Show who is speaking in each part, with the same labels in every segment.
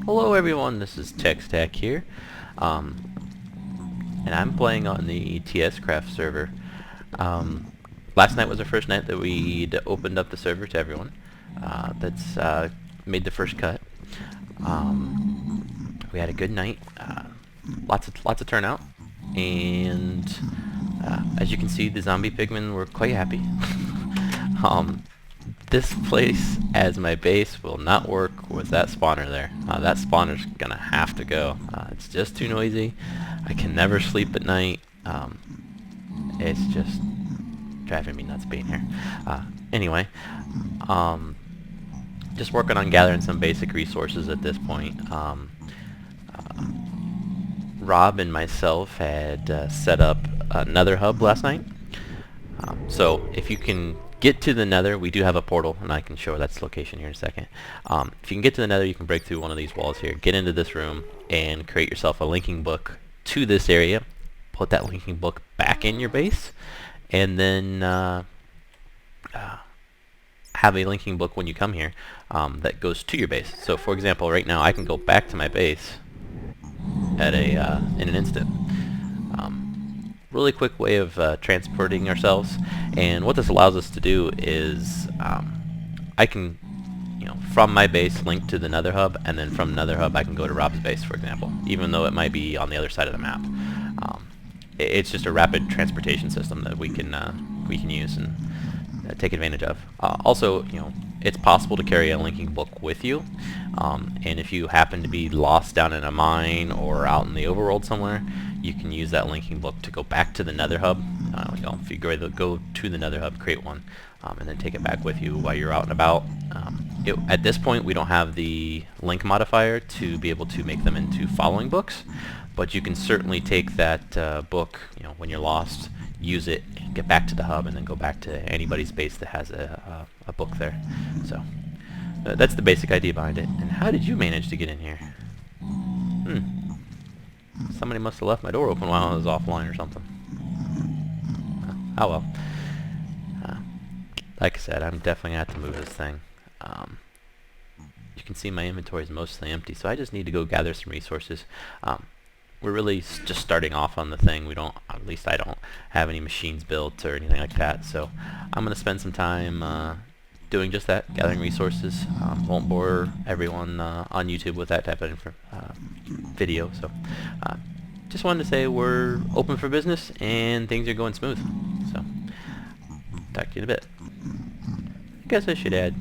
Speaker 1: Hello everyone, this is TechStack here, and I'm playing on the TSCraft server. Last night was the first night that we'd opened up the server to everyone that's made the first cut. We had a good night, lots of turnout, and as you can see, the zombie pigmen were quite happy. This place as my base will not work with that spawner there. That spawner's gonna have to go. It's just too noisy. I can never sleep at night. It's just driving me nuts being here. Anyway, just working on gathering some basic resources at this point. Rob and myself had set up another hub last night. So if you can get to the nether, we do have a portal, and I can show that's location here in a second. If you can get to the nether, you can break through one of these walls here, get into this room, and create yourself a linking book to this area. Put that linking book back in your base, and then have a linking book when you come here that goes to your base. So for example, right now I can go back to my base at in an instant. Really quick way of transporting ourselves, and what this allows us to do is I can, from my base link to the nether hub, and then from nether hub I can go to Rob's base, for example, even though it might be on the other side of the map. It's just a rapid transportation system that we can use and take advantage of. Also, it's possible to carry a linking book with you, and if you happen to be lost down in a mine or out in the overworld somewhere, you can use that linking book to go back to the nether hub. If you go to the nether hub, create one, and then take it back with you while you're out and about. At this point, we don't have the link modifier to be able to make them into following books, but you can certainly take that book, when you're lost, use it, get back to the hub, and then go back to anybody's base that has a book there. So that's the basic idea behind it. And how did you manage to get in here? Somebody must have left my door open while I was offline or something. Oh well. Like I said, I'm definitely going to have to move this thing. You can see my inventory is mostly empty, so I just need to go gather some resources. We're really just starting off on the thing. We don't, at least I don't, have any machines built or anything like that, so I'm going to spend some time doing just that, gathering resources. Won't bore everyone on YouTube with that type of video, so just wanted to say we're open for business and things are going smooth. So talk to you in a bit. I guess I should add,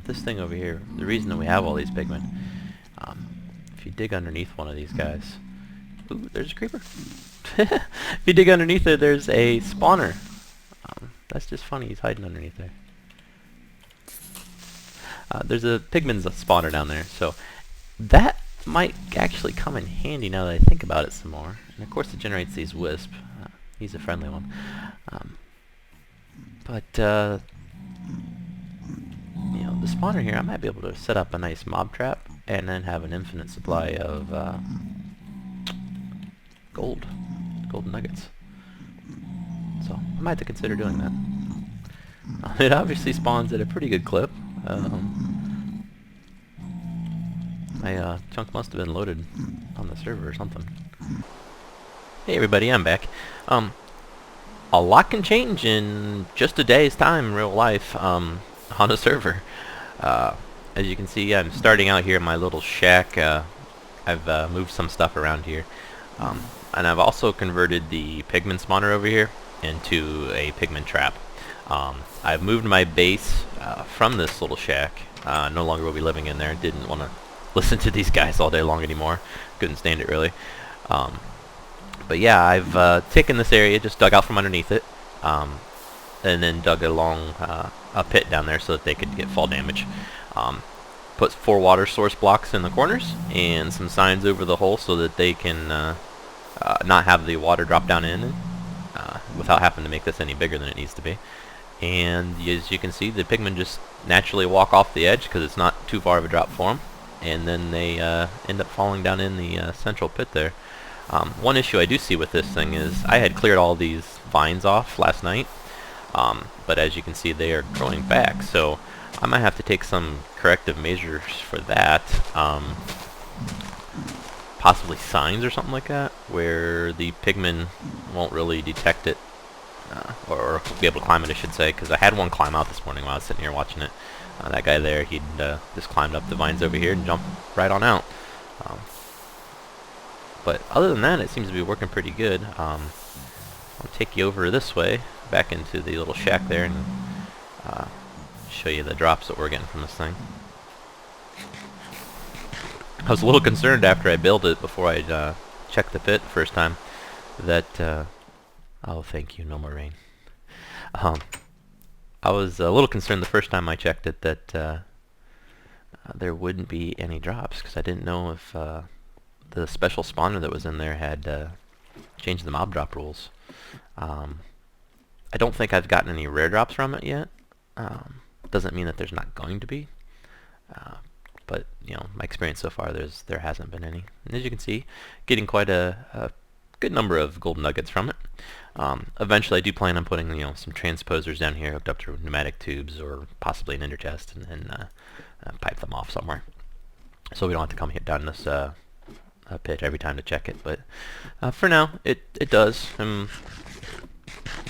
Speaker 1: this thing over here, the reason that we have all these pigmen, if you dig underneath one of these guys, ooh, there's a creeper. If you dig underneath there, there's a spawner. That's just funny, he's hiding underneath there. There's a pigman's spawner down there, so that might actually come in handy now that I think about it some more. And of course it generates these wisps. He's a friendly one. The spawner here, I might be able to set up a nice mob trap and then have an infinite supply of gold nuggets. So I might have to consider doing that. It obviously spawns at a pretty good clip. My chunk must have been loaded on the server or something. Hey everybody, I'm back. A lot can change in just a day's time in real life on a server. As you can see, I'm starting out here in my little shack. I've moved some stuff around here. And I've also converted the pigman spawner over here into a pigman trap. I've moved my base from this little shack. No longer will be living in there. Didn't want to listen to these guys all day long anymore. Couldn't stand it really. But yeah, I've taken this area, just dug out from underneath it, and then dug along a pit down there so that they could get fall damage. Put 4 water source blocks in the corners and some signs over the hole so that they can not have the water drop down in without having to make this any bigger than it needs to be. And as you can see, the pigmen just naturally walk off the edge because it's not too far of a drop for them, and then they end up falling down in the central pit there. One issue I do see with this thing is I had cleared all these vines off last night, but as you can see they are growing back, so I might have to take some corrective measures for that. Possibly signs or something like that, where the Pigmen won't really detect it, or be able to climb it, I should say, because I had one climb out this morning while I was sitting here watching it. That guy there, he'd just climbed up the vines over here and jumped right on out. But other than that, it seems to be working pretty good. I'll take you over this way, back into the little shack there, and show you the drops that we're getting from this thing. I was a little concerned after I built it, before I checked the pit the first time, that, oh thank you, no more rain. I was a little concerned the first time I checked it that there wouldn't be any drops, because I didn't know if the special spawner that was in there had changed the mob drop rules. I don't think I've gotten any rare drops from it yet. Doesn't mean that there's not going to be. But you know, my experience so far, there hasn't been any. And as you can see, getting quite a good number of gold nuggets from it. Eventually, I do plan on putting some transposers down here hooked up to pneumatic tubes, or possibly an ender chest, and pipe them off somewhere, so we don't have to come down this pit every time to check it. But for now, it does. I'm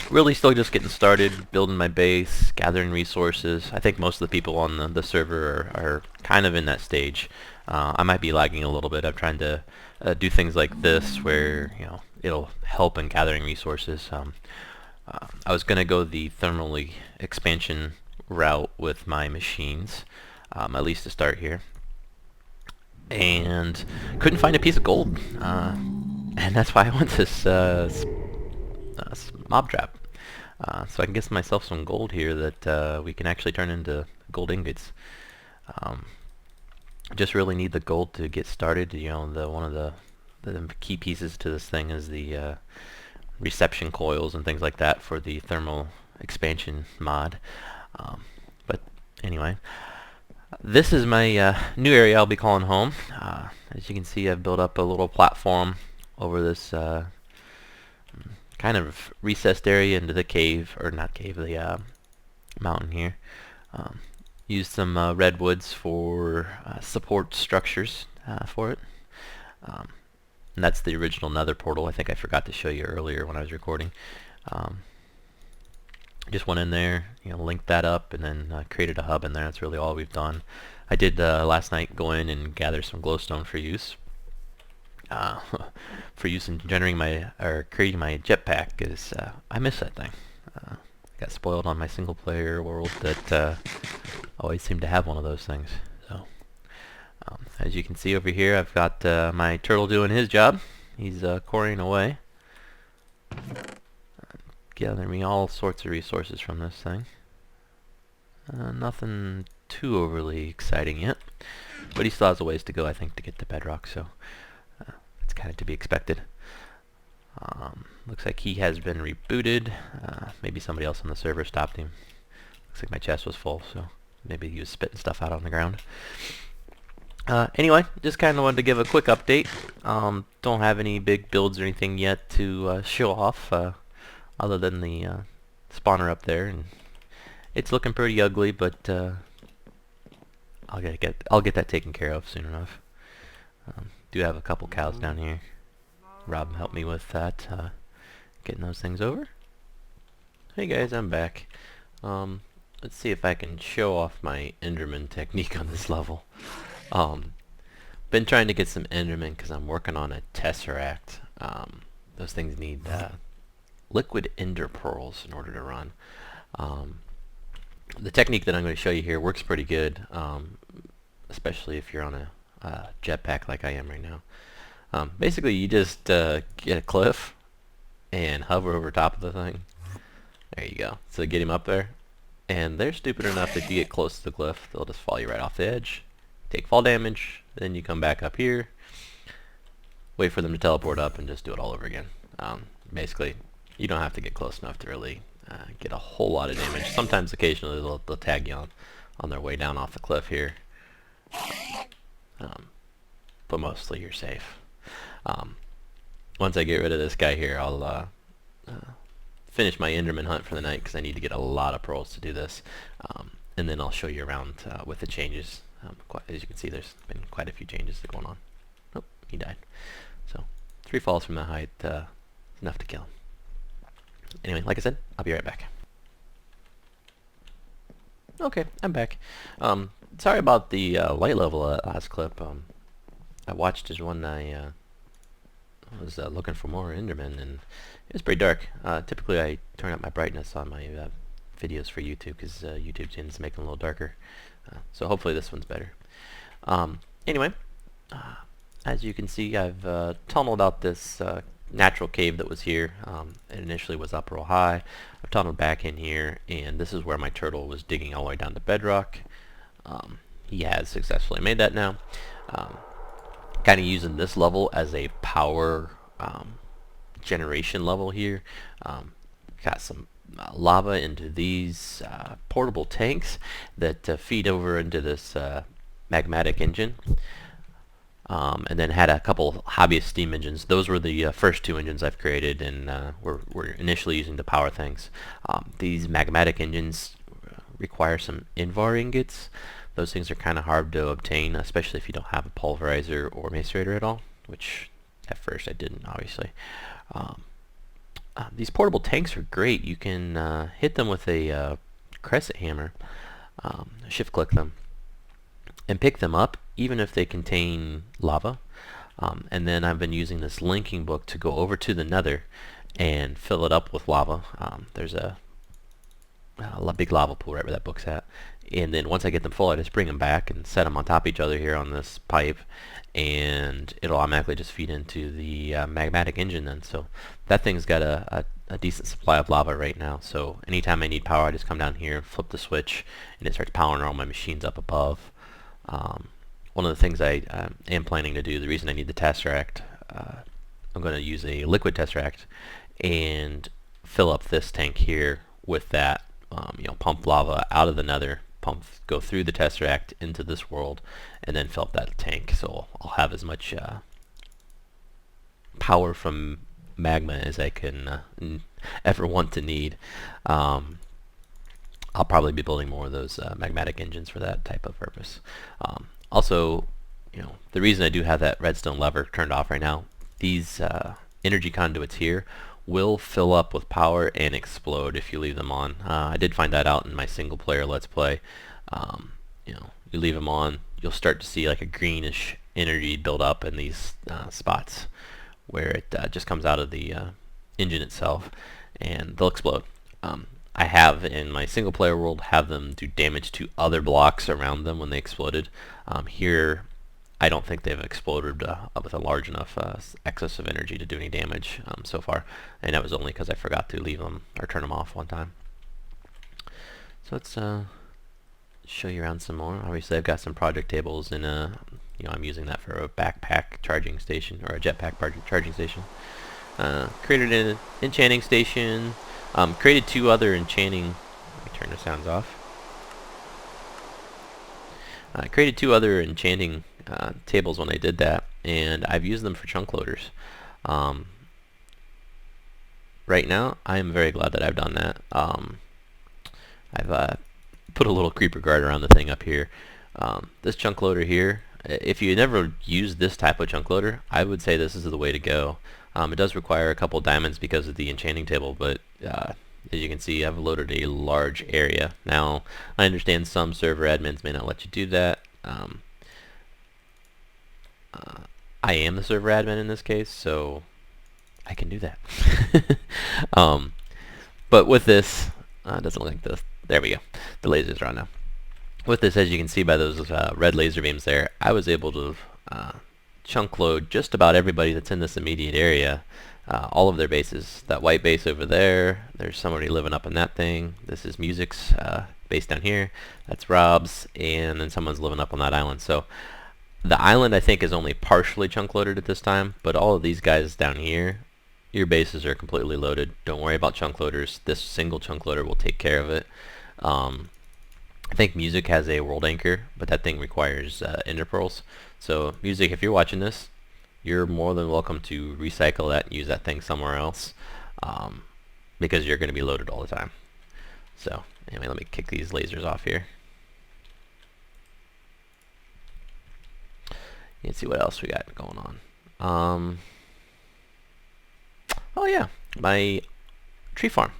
Speaker 1: really still just getting started, building my base, gathering resources. I think most of the people on the server are kind of in that stage. I might be lagging a little bit. I'm trying to do things like this where it'll help in gathering resources. I was going to go the thermal expansion route with my machines, at least to start here, and couldn't find a piece of gold, and that's why I went this mob trap, so I can get myself some gold here that we can actually turn into gold ingots. Just really need the gold to get started. One of the key pieces to this thing is the reception coils and things like that for the thermal expansion mod. But anyway, this is my new area I'll be calling home. As you can see, I've built up a little platform over this kind of recessed area into the cave, or not cave, the mountain here. Used some redwoods for support structures for it. And that's the original nether portal. I think I forgot to show you earlier when I was recording. Just went in there, linked that up, and then created a hub in there. That's really all we've done. I did last night go in and gather some glowstone for use. For use in creating my jetpack, because I miss that thing. I got spoiled on my single player world that always seemed to have one of those things. So as you can see over here, I've got my turtle doing his job. He's quarrying away, gathering me all sorts of resources from this thing. Nothing too overly exciting yet, but he still has a ways to go, I think, to get to bedrock, so it's kind of to be expected. Looks like he has been rebooted. Maybe somebody else on the server stopped him. Looks like my chest was full, so maybe he was spitting stuff out on the ground. Anyway, just kind of wanted to give a quick update. Don't have any big builds or anything yet to show off, other than the spawner up there, and it's looking pretty ugly, but I'll get that taken care of soon enough. Do have a couple cows down here. Rob helped me with that, getting those things over. Hey guys, I'm back. Let's see if I can show off my Enderman technique on this level. Been trying to get some Enderman because I'm working on a TSCraft. Those things need liquid ender pearls in order to run. The technique that I'm going to show you here works pretty good, especially if you're on a jetpack like I am right now. Basically, you just get a cliff and hover over top of the thing. There you go. So get him up there, and they're stupid enough that if you get close to the cliff, they'll just fall you right off the edge, take fall damage, then you come back up here, wait for them to teleport up, and just do it all over again. Basically, you don't have to get close enough to really get a whole lot of damage. Sometimes, occasionally, they'll tag you on their way down off the cliff here, but mostly you're safe. Once I get rid of this guy here, I'll finish my Enderman hunt for the night, because I need to get a lot of pearls to do this. and then I'll show you around with the changes. As you can see, there's been quite a few changes going on. Oh, he died. So 3 falls from that height, enough to kill him. Anyway, like I said, I'll be right back. Okay, I'm back. Sorry about the light level last clip. I watched as one I was looking for more Endermen, and it was pretty dark. Typically I turn up my brightness on my videos for YouTube, because YouTube tends to make them a little darker. So hopefully this one's better. Anyway, as you can see, I've tunneled out this natural cave that was here. It initially was up real high. I've tunneled back in here, and this is where my turtle was digging all the way down to bedrock. He has successfully made that now. Kind of using this level as a power generation level here. Got some lava into these portable tanks that feed over into this magmatic engine. And then had a couple hobbyist steam engines. Those were the first 2 engines I've created, and were initially using to power things. These magmatic engines require some invar ingots. Those things are kind of hard to obtain, especially if you don't have a pulverizer or macerator at all, which at first I didn't, obviously. These portable tanks are great. You can hit them with a crescent hammer, shift click them, and pick them up even if they contain lava. And then I've been using this linking book to go over to the nether and fill it up with lava. There's a big lava pool right where that book's at. And then once I get them full, I just bring them back and set them on top of each other here on this pipe, and it'll automatically just feed into the magmatic engine then. So that thing's got a decent supply of lava right now. So anytime I need power, I just come down here, flip the switch, and it starts powering all my machines up above. One of the things I am planning to do, the reason I need the TSCraft, I'm going to use a liquid TSCraft and fill up this tank here with that. Pump lava out of the nether, go through the TSCraft into this world, and then fill up that tank. So I'll have as much power from magma as I can ever want to need. I'll probably be building more of those magmatic engines for that type of purpose. Also, the reason I do have that redstone lever turned off right now, these energy conduits here will fill up with power and explode if you leave them on. I did find that out in my single player Let's Play. You leave them on, you'll start to see like a greenish energy build up in these spots where it just comes out of the engine itself, and they'll explode. I have in my single player world have them do damage to other blocks around them when they exploded. Here I don't think they've exploded with a large enough excess of energy to do any damage so far, and that was only because I forgot to leave them or turn them off one time. So let's show you around some more. Obviously I've got some project tables, and I'm using that for a backpack charging station, or a jetpack charging station. Created an enchanting station. Created 2 other enchanting. Let me turn the sounds off. I created 2 other enchanting tables when I did that, and I've used them for chunk loaders. Right now, I am very glad that I've done that. I've put a little creeper guard around the thing up here. This chunk loader here, if you never used this type of chunk loader, I would say this is the way to go. It does require a couple diamonds because of the enchanting table, but as you can see, I've loaded a large area. Now, I understand some server admins may not let you do that. I am the server admin in this case, so I can do that. But with this, it doesn't look like this. There we go. The lasers are on now. With this, as you can see by those red laser beams there, I was able to chunk load just about everybody that's in this immediate area, all of their bases. That white base over there, there's somebody living up in that thing. This is Music's base down here. That's Rob's, and then someone's living up on that island. So the island, I think, is only partially chunk loaded at this time, but all of these guys down here, your bases are completely loaded. Don't worry about chunk loaders. This single chunk loader will take care of it. I think Music has a world anchor, but that thing requires ender pearls. So Music, if you're watching this, you're more than welcome to recycle that and use that thing somewhere else, because you're going to be loaded all the time. So anyway, let me kick these lasers off here. Let's see what else we got going on. Oh yeah, my tree farm.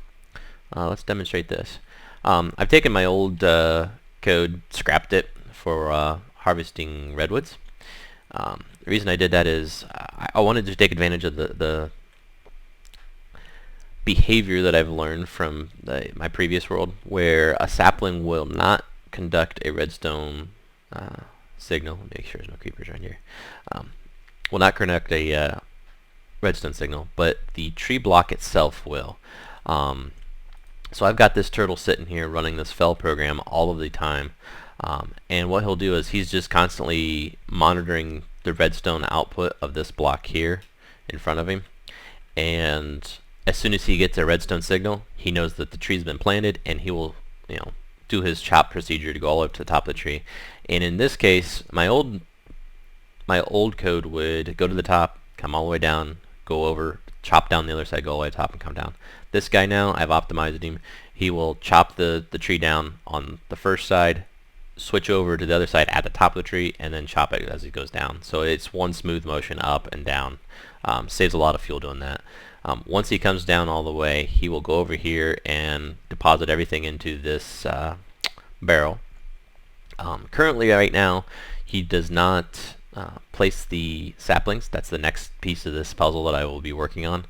Speaker 1: Let's demonstrate this. I've taken my old code, scrapped it for harvesting redwoods. The reason I did that is I wanted to take advantage of the behavior that I've learned from my previous world, where a sapling will not conduct a redstone signal. Make sure there's no creepers around here. Will not conduct a redstone signal, but the tree block itself will. So I've got this turtle sitting here running this fell program all of the time, and what he'll do is he's just constantly monitoring the redstone output of this block here in front of him, and as soon as he gets a redstone signal, he knows that the tree's been planted, and he will, do his chop procedure to go all the way up to the top of the tree. And in this case, my old code would go to the top, come all the way down, go over, chop down the other side, go all the way to the top, and come down. This guy now, I've optimized him. He will chop the tree down on the first side, switch over to the other side at the top of the tree, and then chop it as it goes down. So it's one smooth motion up and down. Saves a lot of fuel doing that. Once he comes down all the way, he will go over here and deposit everything into this barrel. Currently, right now, he does not place the saplings. That's the next piece of this puzzle that I will be working on.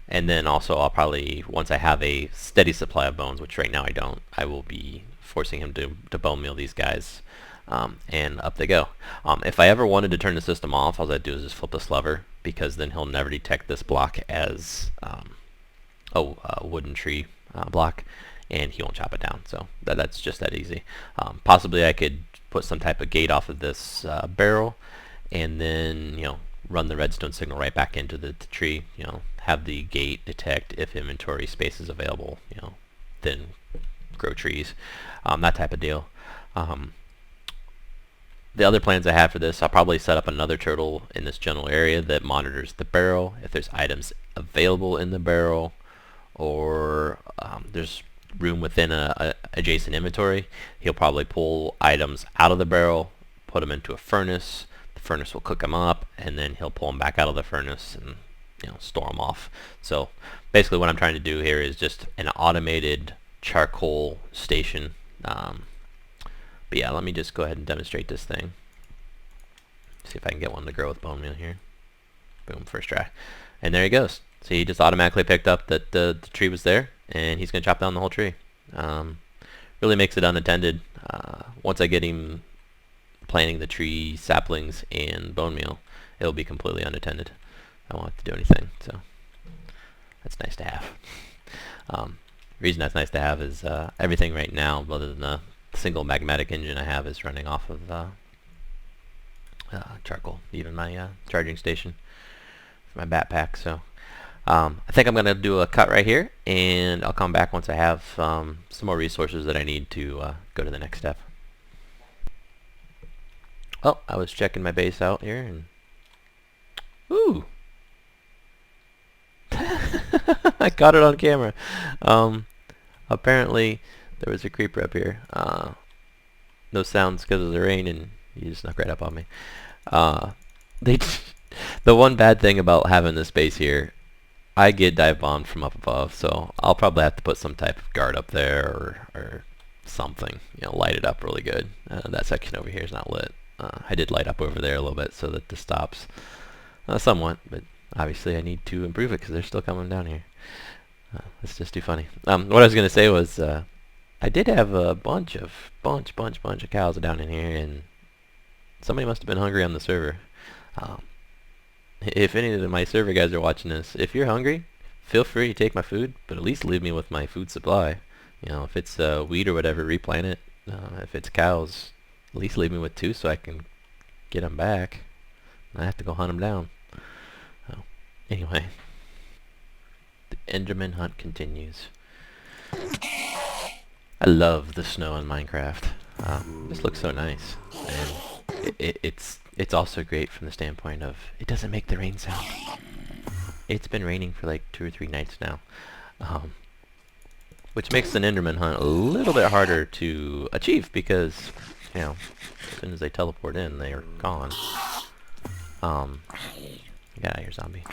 Speaker 1: And then also I'll probably, once I have a steady supply of bones, which right now I don't, I will be forcing him to bone meal these guys, and up they go. If I ever wanted to turn the system off, all I'd do is just flip this lever, because then he'll never detect this block as a wooden tree block, and he won't chop it down. So that's just that easy. Possibly I could put some type of gate off of this barrel, and then run the redstone signal right back into the tree. Have the gate detect if inventory space is available. Then grow trees, that type of deal. The other plans I have for this, I'll probably set up another turtle in this general area that monitors the barrel. If there's items available in the barrel, or there's room within a adjacent inventory, he'll probably pull items out of the barrel, put them into a furnace. The furnace will cook them up, and then he'll pull them back out of the furnace and store them off. So basically what I'm trying to do here is just an automated charcoal station. But yeah, let me just go ahead and demonstrate this thing. See if I can get one to grow with bone meal here. Boom, first try. And there he goes. So he just automatically picked up that the tree was there, and he's going to chop down the whole tree. Really makes it unattended. Once I get him planting the tree saplings and bone meal, it'll be completely unattended. I won't have to do anything, so that's nice to have. The reason that's nice to have is everything right now, other than the single magmatic engine I have, is running off of charcoal. Even my charging station for my backpack. So I think I'm going to do a cut right here, and I'll come back once I have some more resources that I need to go to the next step. Oh, I was checking my base out here, and ooh! I caught it on camera. Apparently there was a creeper up here. No sounds because of the rain, and he just snuck right up on me. The one bad thing about having this base here, I get dive bombed from up above, so I'll probably have to put some type of guard up there, or something, light it up really good. That section over here is not lit. I did light up over there a little bit so that this stops somewhat, but obviously I need to improve it because they're still coming down here. It's just too funny. What I was going to say was I did have a bunch of cows down in here, and somebody must have been hungry on the server. If any of my server guys are watching this, if you're hungry, feel free to take my food, but at least leave me with my food supply. If it's wheat or whatever, replant it. If it's cows, at least leave me with 2 so I can get them back. I have to go hunt them down. Anyway, the Enderman hunt continues. I love the snow in Minecraft. This looks so nice, and it's also great from the standpoint of it doesn't make the rain sound. It's been raining for like 2 or 3 nights now, which makes an Enderman hunt a little bit harder to achieve, because you know, as soon as they teleport in, they are gone. Get out of here, zombie.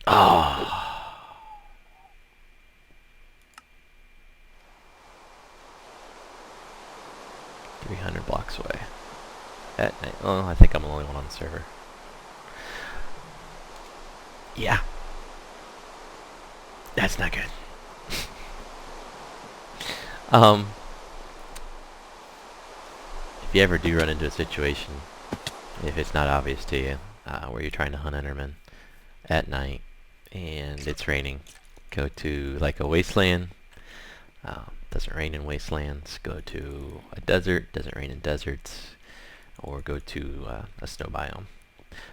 Speaker 1: Oh. 300 blocks away. At night. Oh, I think I'm the only one on the server. Yeah. That's not good. If you ever do run into a situation, if it's not obvious to you, where you're trying to hunt Enderman at night and it's raining, go to like a wasteland. Doesn't rain in wastelands. Go to a desert. Doesn't rain in deserts. Or go to a snow biome.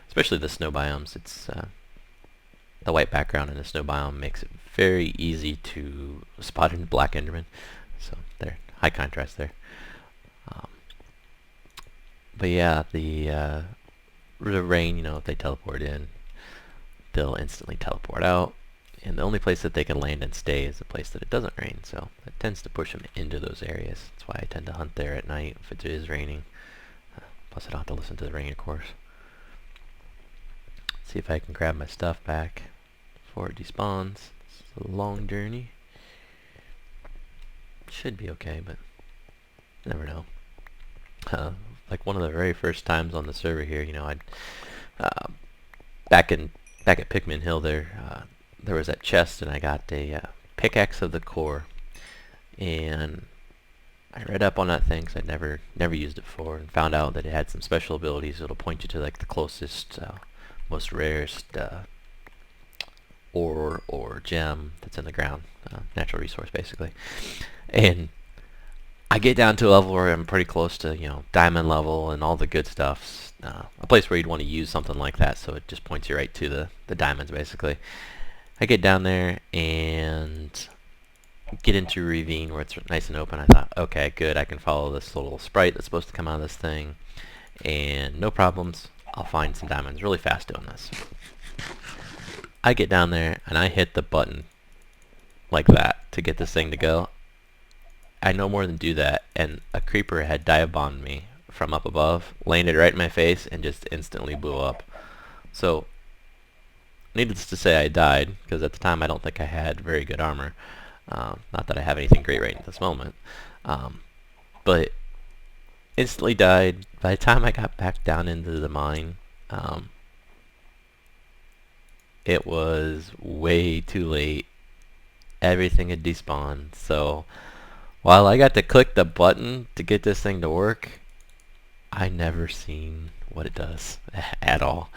Speaker 1: Especially the snow biomes. It's the white background in the snow biome makes it very easy to spot in black Enderman. So there, high contrast there. But yeah, the rain, you know, if they teleport in, they'll instantly teleport out. And the only place that they can land and stay is the place that it doesn't rain. So that tends to push them into those areas. That's why I tend to hunt there at night if it is raining. Plus I don't have to listen to the rain, of course. See if I can grab my stuff back before it despawns. It's a long journey. Should be okay, but never know. Like one of the very first times on the server here, you know, I'd back at Pigmen Hill there was that chest, and I got a pickaxe of the core, and I read up on that thing because I'd never used it before, and found out that it had some special abilities. It'll point you to like the closest, most rarest ore or gem that's in the ground, natural resource basically. And I get down to a level where I'm pretty close to, you know, diamond level and all the good stuff. A place where you'd want to use something like that, so it just points you right to the diamonds basically. I get down there and get into a ravine where it's nice and open. I thought, okay, good, I can follow this little sprite that's supposed to come out of this thing, and no problems, I'll find some diamonds really fast doing this. I get down there and I hit the button like that to get this thing to go. I no more than do that, and a creeper had dive bombed me from up above, landed right in my face, and just instantly blew up. So, needless to say, I died, because at the time I don't think I had very good armor. Not that I have anything great right at this moment. But instantly died. By the time I got back down into the mine, it was way too late. Everything had despawned. So while I got to click the button to get this thing to work, I never seen what it does at all.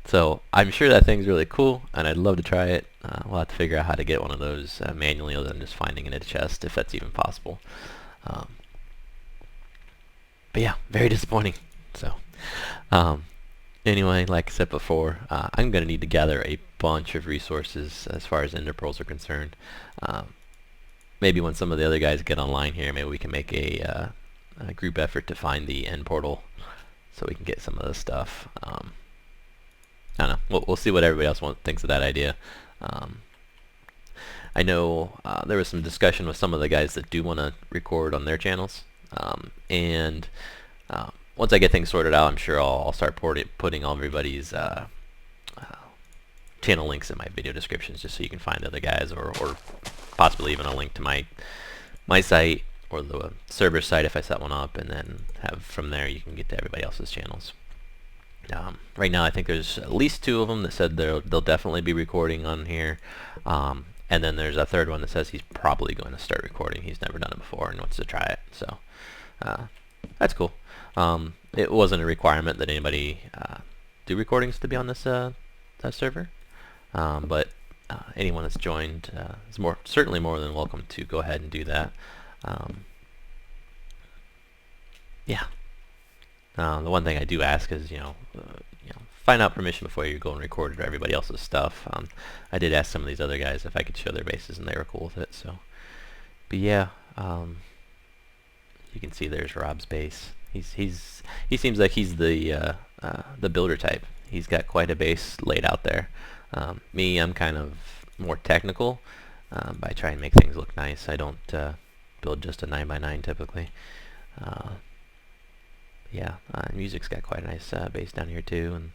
Speaker 1: So I'm sure that thing's really cool, and I'd love to try it. We'll have to figure out how to get one of those manually, other than just finding it in a chest, if that's even possible. But yeah, very disappointing. So anyway, like I said before, I'm going to need to gather a bunch of resources as far as ender pearls are concerned. Maybe when some of the other guys get online here, maybe we can make a group effort to find the end portal so we can get some of this stuff. I don't know. We'll see what everybody else thinks of that idea. I know there was some discussion with some of the guys that do want to record on their channels, and once I get things sorted out, I'm sure I'll start putting all everybody's channel links in my video descriptions, just so you can find the other guys, or possibly even a link to my site or the server site if I set one up, and then have from there you can get to everybody else's channels. Right now I think there's at least 2 of them that said they'll definitely be recording on here, and then there's a third one that says he's probably going to start recording. He's never done it before and wants to try it, so that's cool. It wasn't a requirement that anybody do recordings to be on this server, but anyone that's joined is certainly more than welcome to go ahead and do that. Yeah. The one thing I do ask is, find out permission before you go and record everybody else's stuff. I did ask some of these other guys if I could show their bases, and they were cool with it. So, but yeah, you can see there's Rob's base. He seems like he's the builder type. He's got quite a base laid out there. Me, I'm kind of more technical, but I try and make things look nice. I don't build just a 9x9 typically. Yeah, music's got quite a nice base down here too, and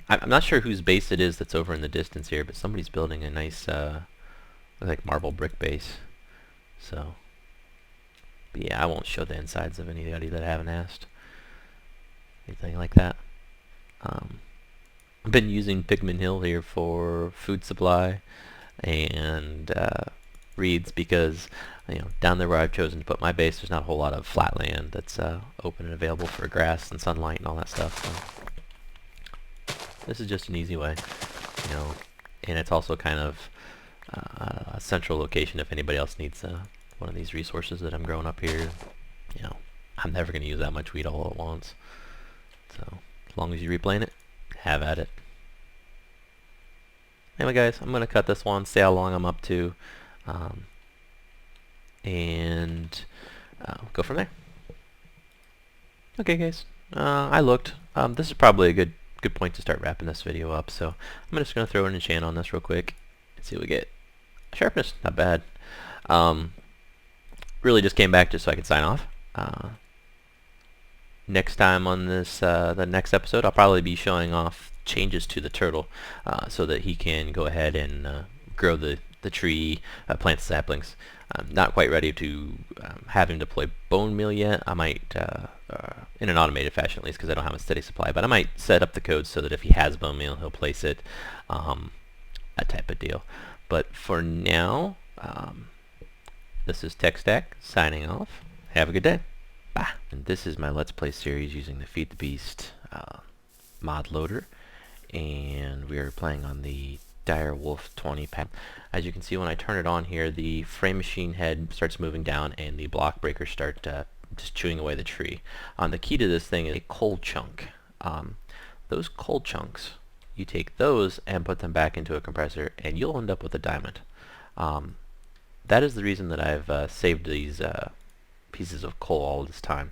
Speaker 1: I'm not sure whose base it is that's over in the distance here, but somebody's building a nice like marble brick base. So, but yeah, I won't show the insides of anybody that I haven't asked. Anything like that. I've been using Pigmen Hill here for food supply and reeds because, you know, down there where I've chosen to put my base, there's not a whole lot of flat land that's open and available for grass and sunlight and all that stuff. So this is just an easy way, you know, and it's also kind of a central location if anybody else needs one of these resources that I'm growing up here. You know, I'm never going to use that much wheat all at once. So as long as you replant it, have at it. Anyway guys, I'm going to cut this one, see how long I'm up to, and go from there. Okay guys, I looked. This is probably a good point to start wrapping this video up, so I'm just going to throw in a enchant on this real quick and see what we get. Sharpness, not bad. Really just came back just so I could sign off. Next time on this, the next episode, I'll probably be showing off changes to the turtle so that he can go ahead and grow the tree, plant saplings. I'm not quite ready to have him deploy bone meal yet. I might, in an automated fashion at least, because I don't have a steady supply, but I might set up the code so that if he has bone meal, he'll place it, that type of deal. But for now, this is TechStack signing off. Have a good day. Bye. And this is my Let's Play series using the Feed the Beast mod loader, and we are playing on the DW20 pack. As you can see, when I turn it on here, the frame machine head starts moving down and the block breakers start just chewing away the tree. The key to this thing is a coal chunk. Those coal chunks, you take those and put them back into a compressor and you'll end up with a diamond. That is the reason that I've saved these pieces of coal all this time.